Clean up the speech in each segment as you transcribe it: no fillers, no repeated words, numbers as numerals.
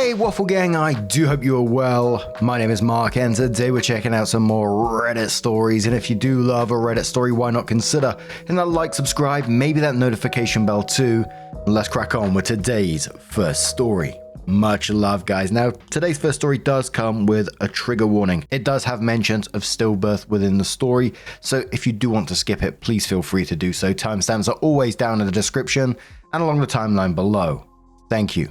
Hey Waffle Gang, I do hope you are well. My name is Mark and today we're checking out some more Reddit stories, and if you do love a Reddit story, why not consider hitting that like, subscribe, maybe that notification bell too. Let's crack on with today's first story. Much love, guys. Now, today's first story does come with a trigger warning. It does have mentions of stillbirth within the story, so if you do want to skip it, please feel free to do so. Timestamps are always down in the description and along the timeline below. Thank you.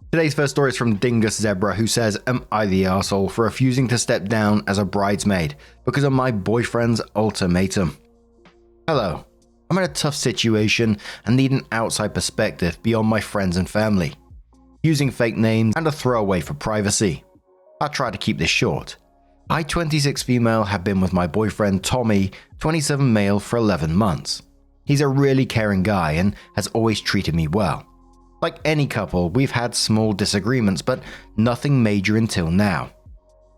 Today's first story is from Dingus Zebra, who says, "Am I the arsehole for refusing to step down as a bridesmaid because of my boyfriend's ultimatum? Hello. I'm in a tough situation and need an outside perspective beyond my friends and family. Using fake names and a throwaway for privacy. I'll try to keep this short. I, 26 female, have been with my boyfriend Tommy, 27 male, for 11 months. He's a really caring guy and has always treated me well. Like any couple, we've had small disagreements, but nothing major until now.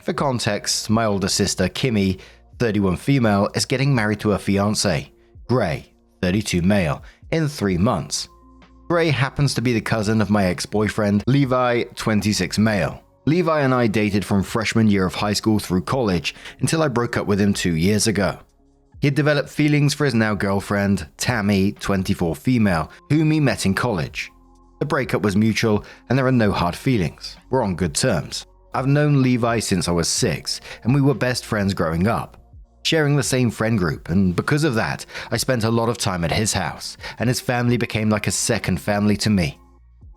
For context, my older sister Kimmy, 31 female, is getting married to her fiancé, Gray, 32 male, in 3 months. Gray happens to be the cousin of my ex-boyfriend, Levi, 26 male. Levi and I dated from freshman year of high school through college until I broke up with him 2 years ago. He had developed feelings for his now girlfriend, Tammy, 24 female, whom he met in college. The breakup was mutual and there are no hard feelings. We're on good terms. I've known Levi since I was 6 and we were best friends growing up, sharing the same friend group, and because of that, I spent a lot of time at his house and his family became like a second family to me.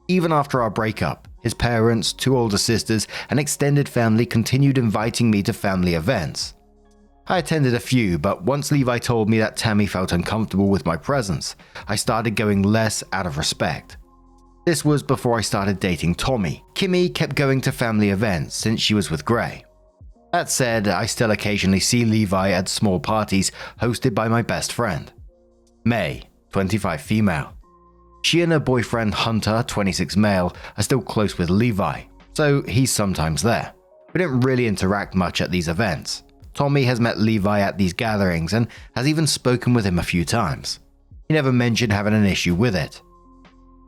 Even after our breakup, his parents, 2 older sisters, and extended family continued inviting me to family events. I attended a few, but once Levi told me that Tammy felt uncomfortable with my presence, I started going less out of respect. This was before I started dating Tommy. Kimmy kept going to family events since she was with Gray. That said, I still occasionally see Levi at small parties hosted by my best friend. May, 25 female. She and her boyfriend Hunter, 26 male, are still close with Levi, so he's sometimes there. We don't really interact much at these events. Tommy has met Levi at these gatherings and has even spoken with him a few times. He never mentioned having an issue with it.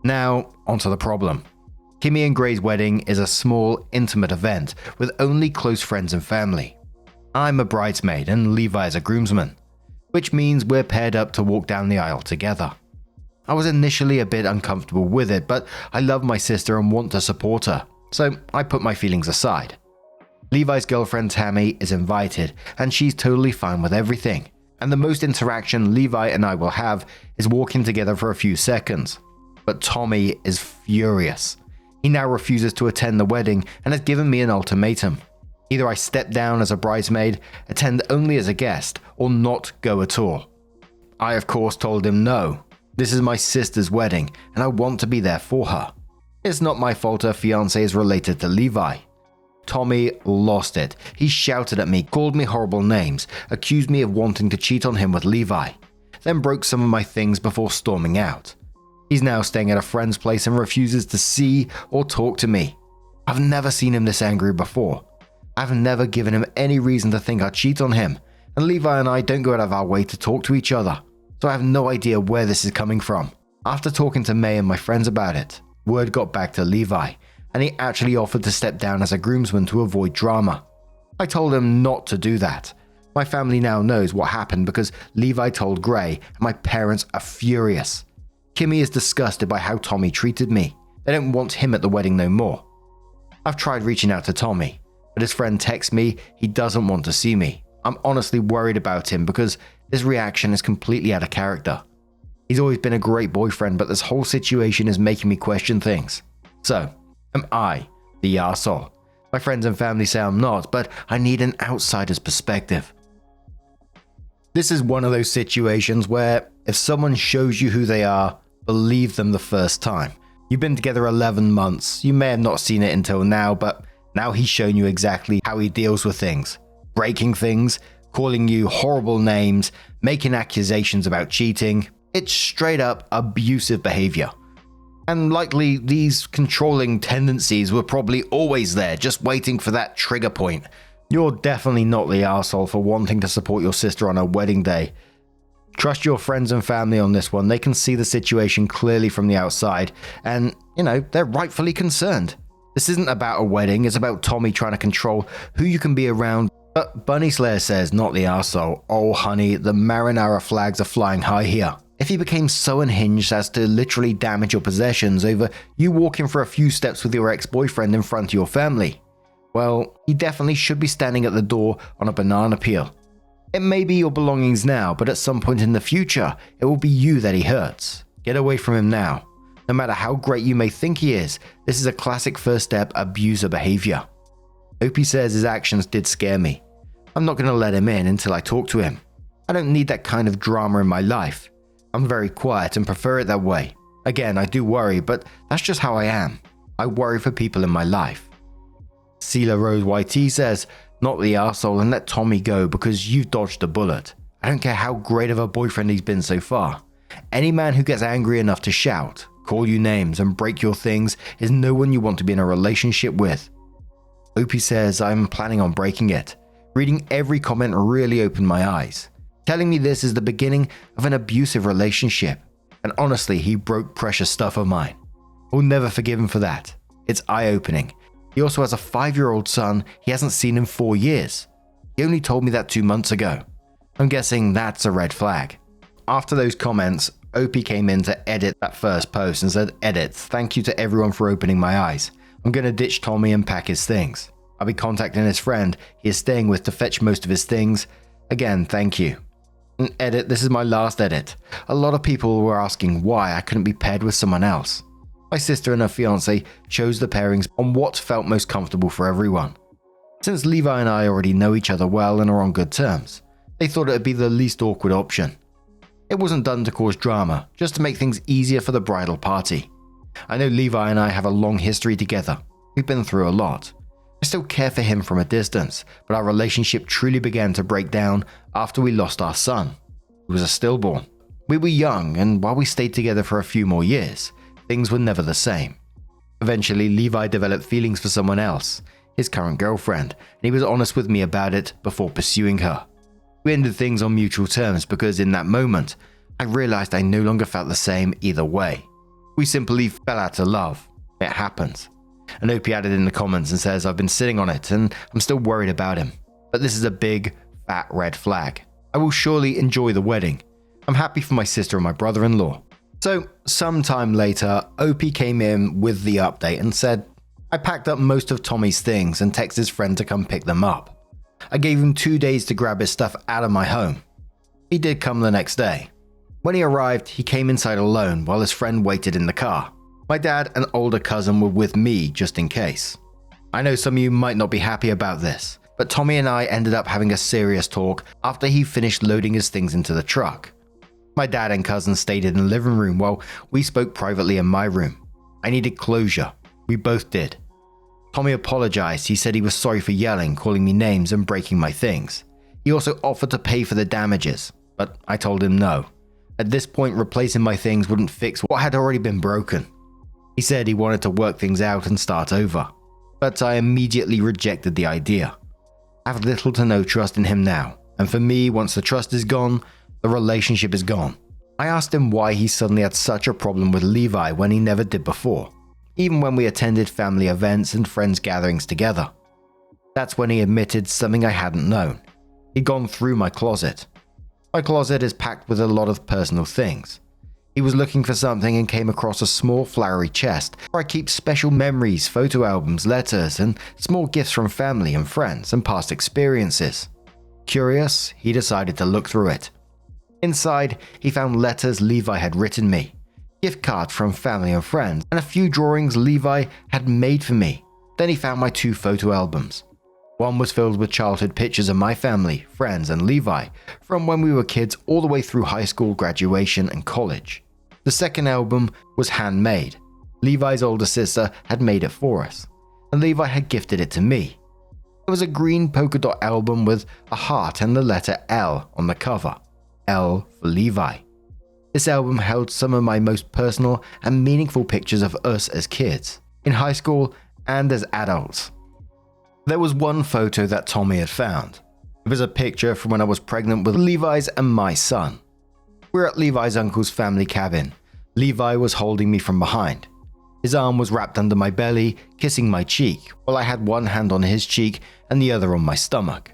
Now, onto the problem. Kimmy and Gray's wedding is a small, intimate event with only close friends and family. I'm a bridesmaid and Levi is a groomsman, which means we're paired up to walk down the aisle together. I was initially a bit uncomfortable with it, but I love my sister and want to support her, so I put my feelings aside. Levi's girlfriend Tammy is invited and she's totally fine with everything, and the most interaction Levi and I will have is walking together for a few seconds. But Tommy is furious. He now refuses to attend the wedding and has given me an ultimatum. Either I step down as a bridesmaid, attend only as a guest, or not go at all. I of course told him no. This is my sister's wedding and I want to be there for her. It's not my fault her fiancé is related to Levi. Tommy lost it. He shouted at me, called me horrible names, accused me of wanting to cheat on him with Levi, then broke some of my things before storming out. He's now staying at a friend's place and refuses to see or talk to me. I've never seen him this angry before. I've never given him any reason to think I'd cheat on him, and Levi and I don't go out of our way to talk to each other, so I have no idea where this is coming from. After talking to May and my friends about it, word got back to Levi, and he actually offered to step down as a groomsman to avoid drama. I told him not to do that. My family now knows what happened because Levi told Gray, and my parents are furious. Kimmy is disgusted by how Tommy treated me. They don't want him at the wedding no more. I've tried reaching out to Tommy, but his friend texts me he doesn't want to see me. I'm honestly worried about him because his reaction is completely out of character. He's always been a great boyfriend, but this whole situation is making me question things. So, am I the arsehole? My friends and family say I'm not, but I need an outsider's perspective. This is one of those situations where if someone shows you who they are, believe them the first time. You've been together 11 months. You may have not seen it until now, but now he's shown you exactly how he deals with things. Breaking things, calling you horrible names, making accusations about cheating. It's straight up abusive behavior. And likely these controlling tendencies were probably always there, just waiting for that trigger point. You're definitely not the arsehole for wanting to support your sister on her wedding day. Trust your friends and family on this one. They can see the situation clearly from the outside and, they're rightfully concerned. This isn't about a wedding, it's about Tommy trying to control who you can be around. But Bunny Slayer says, not the arsehole. Oh honey, the marinara flags are flying high here. If he became so unhinged as to literally damage your possessions over you walking for a few steps with your ex-boyfriend in front of your family, well, he definitely should be standing at the door on a banana peel. It may be your belongings now, but at some point in the future, it will be you that he hurts. Get away from him now. No matter how great you may think he is, this is a classic first step abuser behavior. Opie says his actions did scare me. I'm not going to let him in until I talk to him. I don't need that kind of drama in my life. I'm very quiet and prefer it that way. Again, I do worry, but that's just how I am. I worry for people in my life. Sela Rose YT says, not the arsehole, and let Tommy go because you've dodged a bullet. I don't care how great of a boyfriend he's been so far. Any man who gets angry enough to shout, call you names, and break your things is no one you want to be in a relationship with. Opie says, I'm planning on breaking it. Reading every comment really opened my eyes. Telling me this is the beginning of an abusive relationship. And honestly, he broke precious stuff of mine. I'll never forgive him for that. It's eye-opening. He also has a 5-year-old son he hasn't seen in 4 years. He only told me that 2 months ago. I'm guessing that's a red flag. After those comments, Opie came in to edit that first post and said, edit, thank you to everyone for opening my eyes. I'm going to ditch Tommy and pack his things. I'll be contacting his friend he is staying with to fetch most of his things. Again, thank you. And edit, this is my last edit. A lot of people were asking why I couldn't be paired with someone else. My sister and her fiance chose the pairings on what felt most comfortable for everyone. Since Levi and I already know each other well and are on good terms, they thought it would be the least awkward option. It wasn't done to cause drama, just to make things easier for the bridal party. I know Levi and I have a long history together. We've been through a lot. I still care for him from a distance, but our relationship truly began to break down after we lost our son. He was a stillborn. We were young, and while we stayed together for a few more years, things were never the same. Eventually, Levi developed feelings for someone else, his current girlfriend, and he was honest with me about it before pursuing her. We ended things on mutual terms because in that moment, I realized I no longer felt the same either way. We simply fell out of love. It happens. And Opie added in the comments and says, I've been sitting on it and I'm still worried about him. But this is a big, fat red flag. I will surely enjoy the wedding. I'm happy for my sister and my brother-in-law. So, sometime later, Opie came in with the update and said, I packed up most of Tommy's things and texted his friend to come pick them up. I gave him 2 days to grab his stuff out of my home. He did come the next day. When he arrived, he came inside alone while his friend waited in the car. My dad and older cousin were with me just in case. I know some of you might not be happy about this, but Tommy and I ended up having a serious talk after he finished loading his things into the truck. My dad and cousin stayed in the living room while we spoke privately in my room. I needed closure. We both did. Tommy apologized. He said he was sorry for yelling, calling me names, and breaking my things. He also offered to pay for the damages, but I told him no. At this point, replacing my things wouldn't fix what had already been broken. He said he wanted to work things out and start over, but I immediately rejected the idea. I have little to no trust in him now, and for me, once the trust is gone, the relationship is gone. I asked him why he suddenly had such a problem with Levi when he never did before, even when we attended family events and friends gatherings together. That's when he admitted something I hadn't known. He'd gone through my closet. My closet is packed with a lot of personal things. He was looking for something and came across a small flowery chest where I keep special memories, photo albums, letters, and small gifts from family and friends and past experiences. Curious, he decided to look through it. Inside, he found letters Levi had written me, gift cards from family and friends, and a few drawings Levi had made for me. Then he found my 2 photo albums. One was filled with childhood pictures of my family, friends, and Levi, from when we were kids all the way through high school, graduation, and college. The second album was handmade. Levi's older sister had made it for us, and Levi had gifted it to me. It was a green polka dot album with a heart and the letter L on the cover. L for Levi. This album held some of my most personal and meaningful pictures of us as kids, in high school, and as adults. There was one photo that Tommy had found. It was a picture from when I was pregnant with Levi's and my son. We're at Levi's uncle's family cabin. Levi was holding me from behind. His arm was wrapped under my belly, kissing my cheek, while I had one hand on his cheek and the other on my stomach.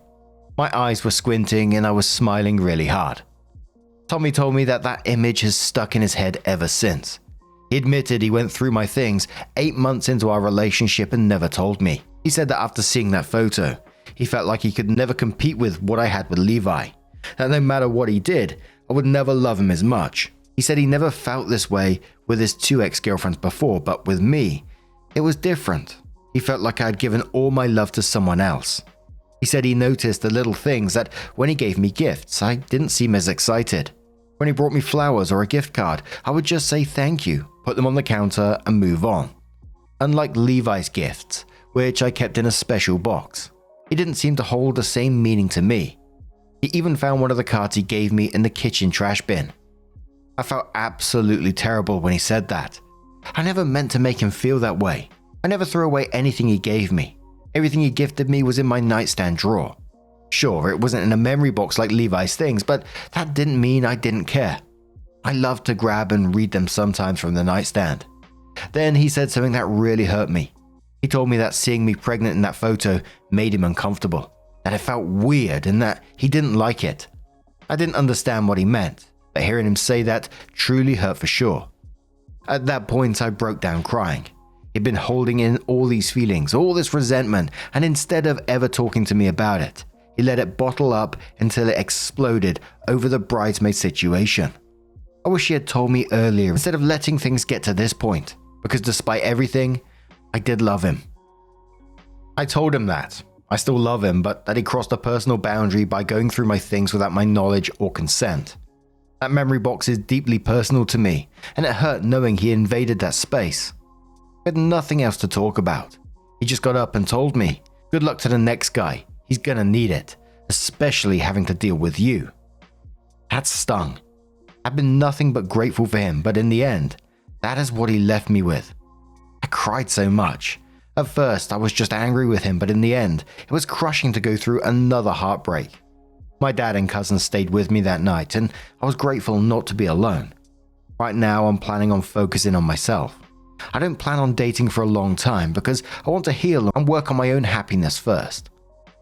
My eyes were squinting and I was smiling really hard. Tommy told me that image has stuck in his head ever since. He admitted he went through my things 8 months into our relationship and never told me. He said that after seeing that photo, he felt like he could never compete with what I had with Levi. That no matter what he did, I would never love him as much. He said he never felt this way with his 2 ex-girlfriends before, but with me, it was different. He felt like I had given all my love to someone else. He said he noticed the little things, that when he gave me gifts, I didn't seem as excited. When he brought me flowers or a gift card, I would just say thank you, put them on the counter and move on. Unlike Levi's gifts, which I kept in a special box, he didn't seem to hold the same meaning to me. He even found one of the cards he gave me in the kitchen trash bin. I felt absolutely terrible when he said that. I never meant to make him feel that way. I never threw away anything he gave me. Everything he gifted me was in my nightstand drawer. Sure, it wasn't in a memory box like Levi's things, but that didn't mean I didn't care. I loved to grab and read them sometimes from the nightstand. Then he said something that really hurt me. He told me that seeing me pregnant in that photo made him uncomfortable, that it felt weird and that he didn't like it. I didn't understand what he meant, but hearing him say that truly hurt for sure. At that point, I broke down crying. He'd been holding in all these feelings, all this resentment, and instead of ever talking to me about it, he let it bottle up until it exploded over the bridesmaid situation. I wish he had told me earlier instead of letting things get to this point, because despite everything, I did love him. I told him that I still love him, but that he crossed a personal boundary by going through my things without my knowledge or consent. That memory box is deeply personal to me, and it hurt knowing he invaded that space. We had nothing else to talk about. He just got up and told me, "Good luck to the next guy. He's gonna need it, especially having to deal with you." That stung. I've been nothing but grateful for him, but in the end, that is what he left me with. I cried so much. At first, I was just angry with him, but in the end, it was crushing to go through another heartbreak. My dad and cousins stayed with me that night, and I was grateful not to be alone. Right now, I'm planning on focusing on myself. I don't plan on dating for a long time because I want to heal and work on my own happiness first.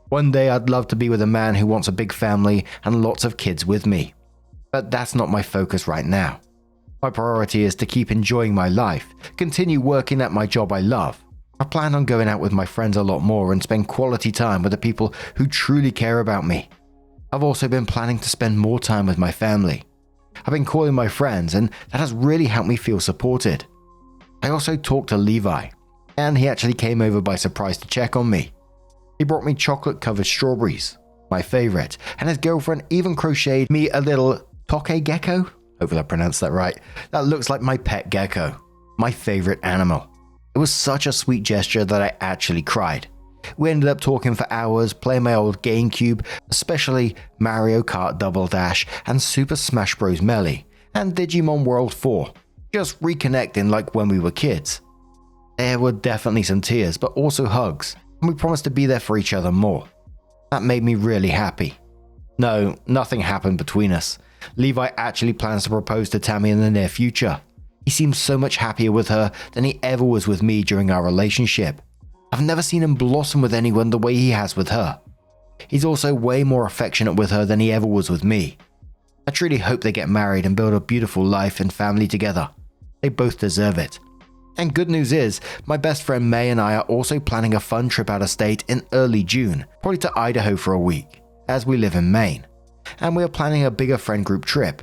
One day, I'd love to be with a man who wants a big family and lots of kids with me. But that's not my focus right now. My priority is to keep enjoying my life, continue working at my job I love. I plan on going out with my friends a lot more and spend quality time with the people who truly care about me. I've also been planning to spend more time with my family. I've been calling my friends, and that has really helped me feel supported. I also talked to Levi, and he actually came over by surprise to check on me. He brought me chocolate-covered strawberries, my favorite, and his girlfriend even crocheted me a little toque gecko? Hopefully I pronounced that right. That looks like my pet gecko, my favorite animal. It was such a sweet gesture that I actually cried. We ended up talking for hours, playing my old GameCube, especially Mario Kart Double Dash and Super Smash Bros. Melee, and Digimon World 4, just reconnecting like when we were kids. There were definitely some tears, but also hugs, and we promised to be there for each other more. That made me really happy. No, nothing happened between us. Levi actually plans to propose to Tammy in the near future. He seems so much happier with her than he ever was with me during our relationship. I've never seen him blossom with anyone the way he has with her. He's also way more affectionate with her than he ever was with me. I truly hope they get married and build a beautiful life and family together. They both deserve it. And good news is, my best friend May and I are also planning a fun trip out of state in early June, probably to Idaho for a week, as we live in Maine. And we are planning a bigger friend group trip.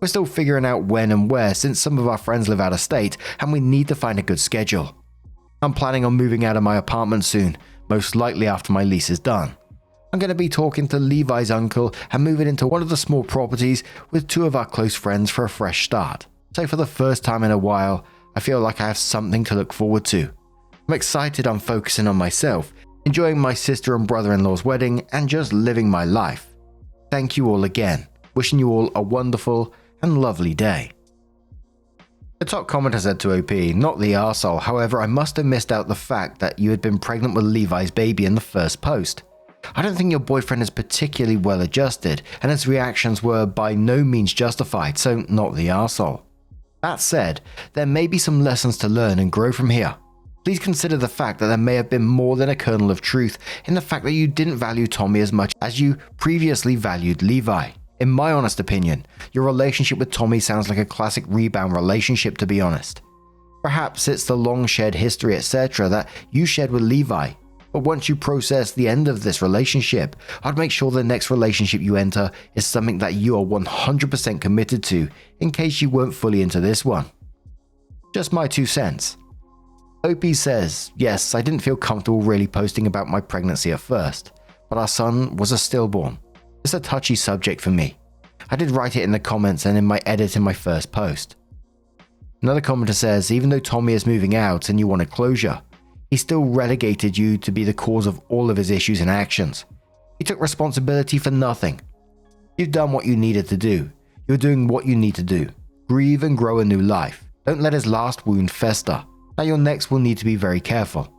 We're still figuring out when and where since some of our friends live out of state and we need to find a good schedule. I'm planning on moving out of my apartment soon, most likely after my lease is done. I'm going to be talking to Levi's uncle and moving into one of the small properties with 2 of our close friends for a fresh start. So for the first time in a while, I feel like I have something to look forward to. I'm excited I'm focusing on myself, enjoying my sister and brother-in-law's wedding, and just living my life. Thank you all again. Wishing you all a wonderful and lovely day. The top commenter said to OP, "Not the arsehole, however, I must have missed out the fact that you had been pregnant with Levi's baby in the first post. I don't think your boyfriend is particularly well adjusted, and his reactions were by no means justified, so not the arsehole." That said, there may be some lessons to learn and grow from here. Please consider the fact that there may have been more than a kernel of truth in the fact that you didn't value Tommy as much as you previously valued Levi. In my honest opinion, your relationship with Tommy sounds like a classic rebound relationship, to be honest. Perhaps it's the long shared history etc. that you shared with Levi, but once you process the end of this relationship, I'd make sure the next relationship you enter is something that you are 100% committed to in case you weren't fully into this one. Just my 2 cents. OP says, yes, I didn't feel comfortable really posting about my pregnancy at first, but our son was a stillborn. It's a touchy subject for me. I did write it in the comments and in my edit in my first post. Another commenter says, even though Tommy is moving out and you wanted closure, he still relegated you to be the cause of all of his issues and actions. He took responsibility for nothing. You've done what you needed to do. You're doing what you need to do. Grieve and grow a new life. Don't let his last wound fester. Now your next will need to be very careful.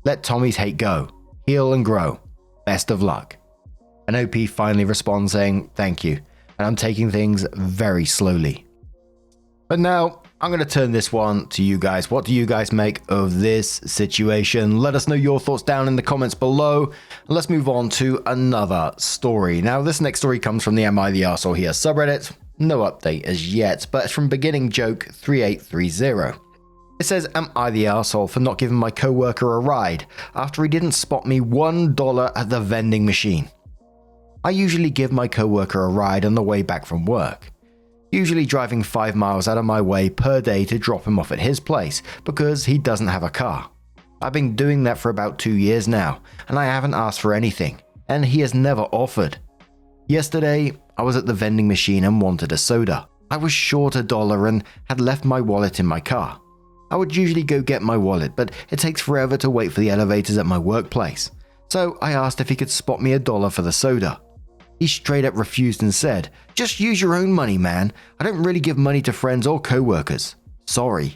Let Tommy's hate go. Heal and grow. Best of luck. And OP finally responds saying, thank you, and I'm taking things very slowly. But now, I'm going to turn this one to you guys. What do you guys make of this situation? Let us know your thoughts down in the comments below. And let's move on to another story. Now, this next story comes from the Am I the Arsehole Here subreddit. No update as yet, but it's from Beginning Joke 3830. It says, am I the arsehole for not giving my coworker a ride after he didn't spot me $1 at the vending machine? I usually give my coworker a ride on the way back from work, usually driving 5 miles out of my way per day to drop him off at his place because he doesn't have a car. I've been doing that for about 2 years now, and I haven't asked for anything, and he has never offered. Yesterday, I was at the vending machine and wanted a soda. I was short $1 and had left my wallet in my car. I would usually go get my wallet, but it takes forever to wait for the elevators at my workplace. So I asked if he could spot me $1 for the soda. He straight up refused and said, just use your own money, man. I don't really give money to friends or co-workers. Sorry.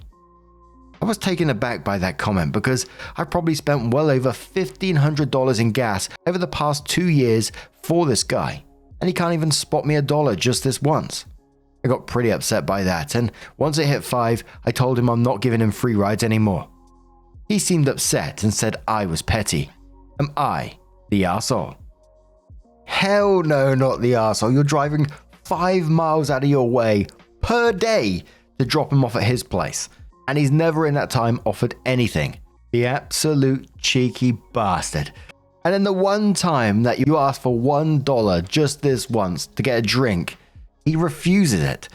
I was taken aback by that comment because I've probably spent well over $1,500 in gas over the past 2 years for this guy, and he can't even spot me $1 just this once. I got pretty upset by that, and once it hit 5, I told him I'm not giving him free rides anymore. He seemed upset and said I was petty. Am I the arsehole? Hell no, not the arsehole. You're driving 5 miles out of your way per day to drop him off at his place, and he's never in that time offered anything. The absolute cheeky bastard. And then the one time that you asked for $1 just this once to get a drink, he refuses it.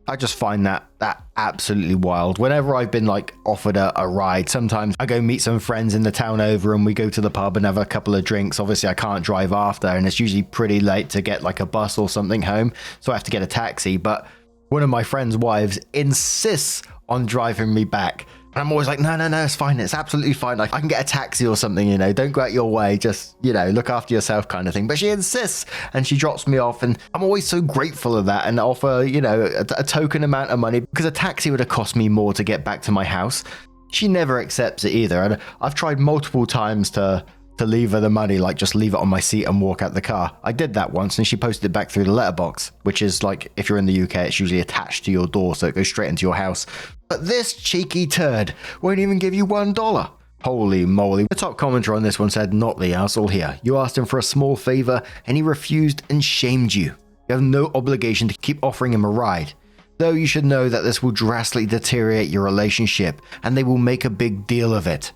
I just find that absolutely wild. Whenever I've been offered a ride, sometimes I go meet some friends in the town over and we go to the pub and have a couple of drinks. Obviously I can't drive after and it's usually pretty late to get a bus or something home, so I have to get a taxi. But one of my friend's wives insists on driving me back. And I'm always like, no, it's fine. It's absolutely fine. I can get a taxi or something, don't go out your way. Just, look after yourself kind of thing. But she insists and she drops me off. And I'm always so grateful of that and offer, a token amount of money because a taxi would have cost me more to get back to my house. She never accepts it either. And I've tried multiple times to leave her the money, just leave it on my seat and walk out the car. I did that once and she posted it back through the letterbox, which is if you're in the UK, it's usually attached to your door. So it goes straight into your house. But this cheeky turd won't even give you $1. Holy moly. The top commenter on this one said, not the arsehole here. You asked him for a small favor and he refused and shamed you. You have no obligation to keep offering him a ride. Though you should know that this will drastically deteriorate your relationship and they will make a big deal of it.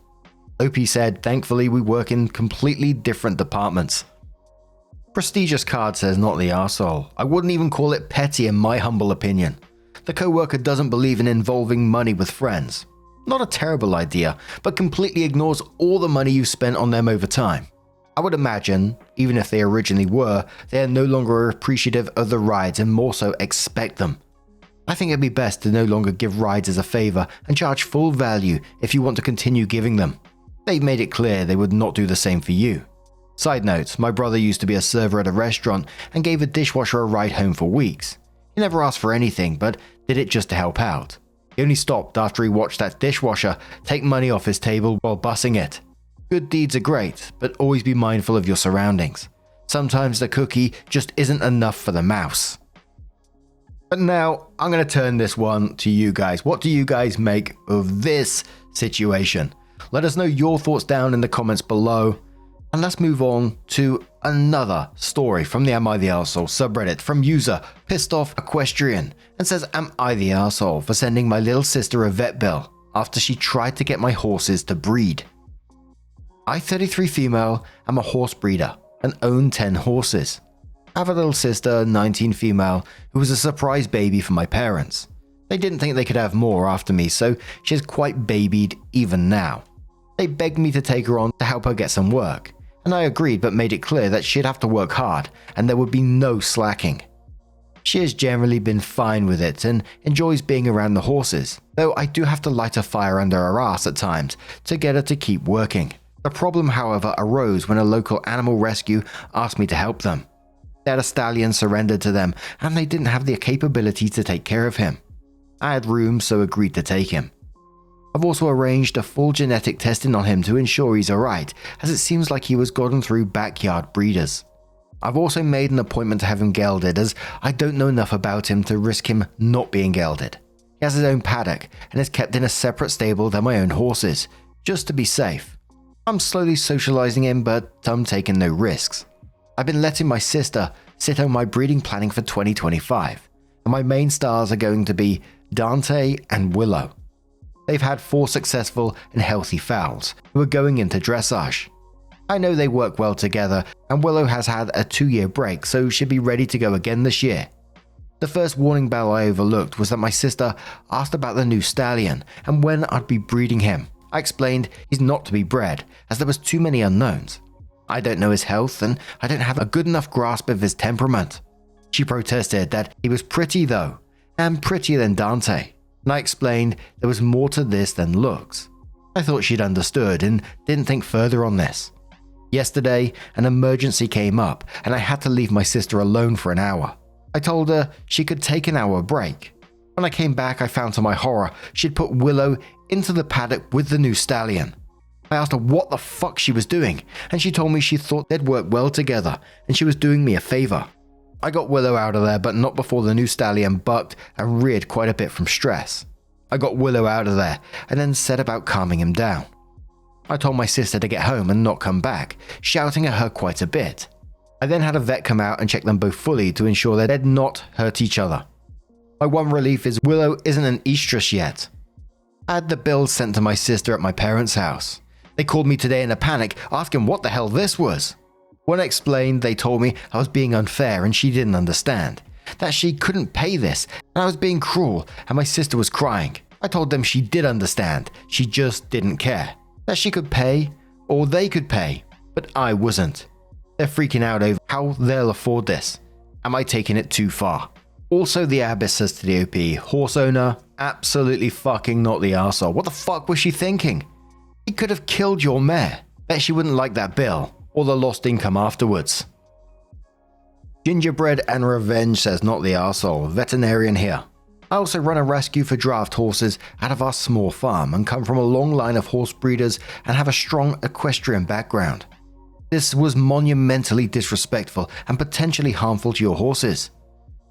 OP said, thankfully we work in completely different departments. Prestigious Card says, not the arsehole. I wouldn't even call it petty in my humble opinion. The coworker doesn't believe in involving money with friends. Not a terrible idea, but completely ignores all the money you've spent on them over time. I would imagine, even if they originally were, they are no longer appreciative of the rides and more so expect them. I think it'd be best to no longer give rides as a favor and charge full value if you want to continue giving them. They've made it clear they would not do the same for you. Side note, my brother used to be a server at a restaurant and gave a dishwasher a ride home for weeks. He never asked for anything, but did it just to help out. He only stopped after he watched that dishwasher take money off his table while bussing it. Good deeds are great, but always be mindful of your surroundings. Sometimes the cookie just isn't enough for the mouse. But now I'm going to turn this one to you guys. What do you guys make of this situation? Let us know your thoughts down in the comments below. And let's move on to another story from the Am I the Arsehole subreddit from user Pissed Off Equestrian, and says, am I the arsehole for sending my little sister a vet bill after she tried to get my horses to breed? I, 33 female, am a horse breeder and own 10 horses. I have a little sister, 19 female, who was a surprise baby for my parents. They didn't think they could have more after me, so she's quite babied even now. They begged me to take her on to help her get some work, and I agreed but made it clear that she'd have to work hard and there would be no slacking. She has generally been fine with it and enjoys being around the horses, though I do have to light a fire under her ass at times to get her to keep working. The problem, however, arose when a local animal rescue asked me to help them. They had a stallion surrendered to them and they didn't have the capability to take care of him. I had room, so agreed to take him. I've also arranged a full genetic testing on him to ensure he's alright, as it seems like he was gotten through backyard breeders. I've also made an appointment to have him gelded, as I don't know enough about him to risk him not being gelded. He has his own paddock and is kept in a separate stable than my own horses, just to be safe. I'm slowly socializing him, but I'm taking no risks. I've been letting my sister sit on my breeding planning for 2025, and my main stars are going to be Dante and Willow. They've had 4 successful and healthy fowls who are going into dressage. I know they work well together, and Willow has had a 2-year break, so should be ready to go again this year. The first warning bell I overlooked was that my sister asked about the new stallion and when I'd be breeding him. I explained he's not to be bred, as there was too many unknowns. I don't know his health, and I don't have a good enough grasp of his temperament. She protested that he was pretty though, and prettier than Dante, and I explained there was more to this than looks. I thought she'd understood and didn't think further on this. Yesterday, an emergency came up and I had to leave my sister alone for an hour. I told her she could take an hour break. When I came back, I found to my horror she'd put Willow into the paddock with the new stallion. I asked her what the fuck she was doing, and she told me she thought they'd work well together and she was doing me a favor. I got Willow out of there, but not before the new stallion bucked and reared quite a bit from stress. I got Willow out of there and then set about calming him down. I told my sister to get home and not come back, shouting at her quite a bit. I then had a vet come out and check them both fully to ensure that they'd not hurt each other. My one relief is Willow isn't an estrus yet. I had the bill sent to my sister at my parents' house. They called me today in a panic, asking what the hell this was. When I explained, they told me I was being unfair and she didn't understand, that she couldn't pay this and I was being cruel and my sister was crying. I told them she did understand, she just didn't care. That she could pay, or they could pay, but I wasn't. They're freaking out over how they'll afford this. Am I taking it too far? Also, the Abyss says to the OP, horse owner, absolutely fucking not the arsehole. What the fuck was she thinking? He could have killed your mare. Bet she wouldn't like that bill, or the lost income afterwards. Gingerbread and Revenge says not the arsehole, veterinarian here. I also run a rescue for draft horses out of our small farm and come from a long line of horse breeders and have a strong equestrian background. This was monumentally disrespectful and potentially harmful to your horses.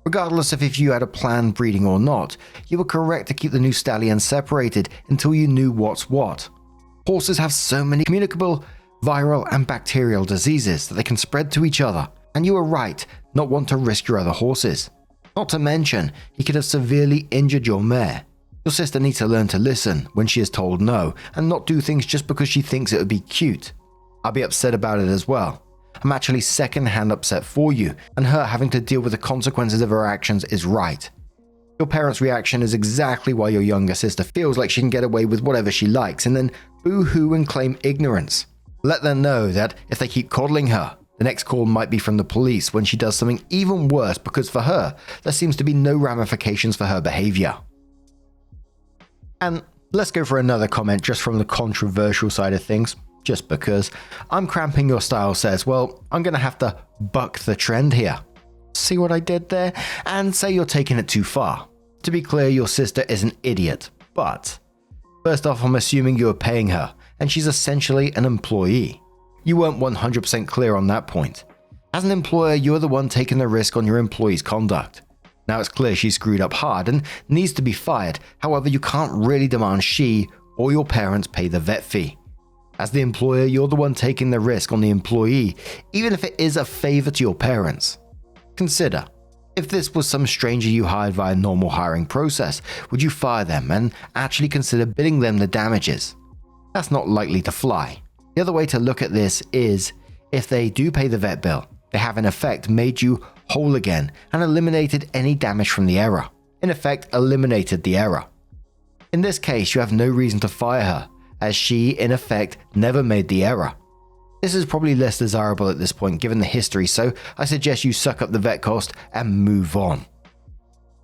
Regardless of if you had a planned breeding or not, you were correct to keep the new stallion separated until you knew what's what. Horses have so many communicable, viral and bacterial diseases that they can spread to each other, and you were right not want to risk your other horses. Not to mention, he could have severely injured your mare. Your sister needs to learn to listen when she is told no, and not do things just because she thinks it would be cute. I'll be upset about it as well. I'm actually second-hand upset for you, and her having to deal with the consequences of her actions is right. Your parents' reaction is exactly why your younger sister feels like she can get away with whatever she likes, and then boo-hoo and claim ignorance. Let them know that if they keep coddling her, the next call might be from the police when she does something even worse, because for her, there seems to be no ramifications for her behavior. And let's go for another comment just from the controversial side of things, just because. I'm Cramping Your Style says, well, I'm going to have to buck the trend here. See what I did there? And say you're taking it too far. To be clear, your sister is an idiot, but first off, I'm assuming you're paying her, and she's essentially an employee. You weren't 100% clear on that point. As an employer, you're the one taking the risk on your employee's conduct. Now it's clear she screwed up hard and needs to be fired. However, you can't really demand she or your parents pay the vet fee. As the employer, you're the one taking the risk on the employee, even if it is a favor to your parents. Consider, if this was some stranger you hired via normal hiring process, would you fire them and actually consider billing them the damages? That's not likely to fly. The other way to look at this is, if they do pay the vet bill, they have in effect made you whole again and eliminated any damage from the error. In effect, eliminated the error. In this case, you have no reason to fire her, as she, in effect, never made the error. This is probably less desirable at this point given the history, so I suggest you suck up the vet cost and move on.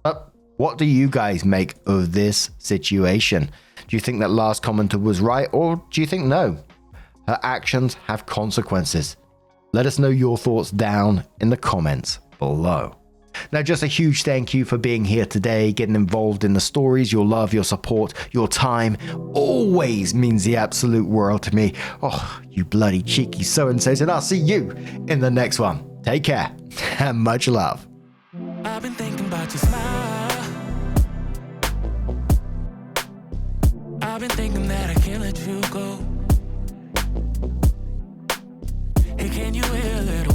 But what do you guys make of this situation? Do you think that last commenter was right, or do you think no? Her actions have consequences. Let us know your thoughts down in the comments below. Now, just a huge thank you for being here today, getting involved in the stories. Your love, your support, your time always means the absolute world to me. Oh, you bloody cheeky so-and-sos, and I'll see you in the next one. Take care and much love. I've been thinking about your smile. I've been thinking that I can't let you go. Hey, can you hear a little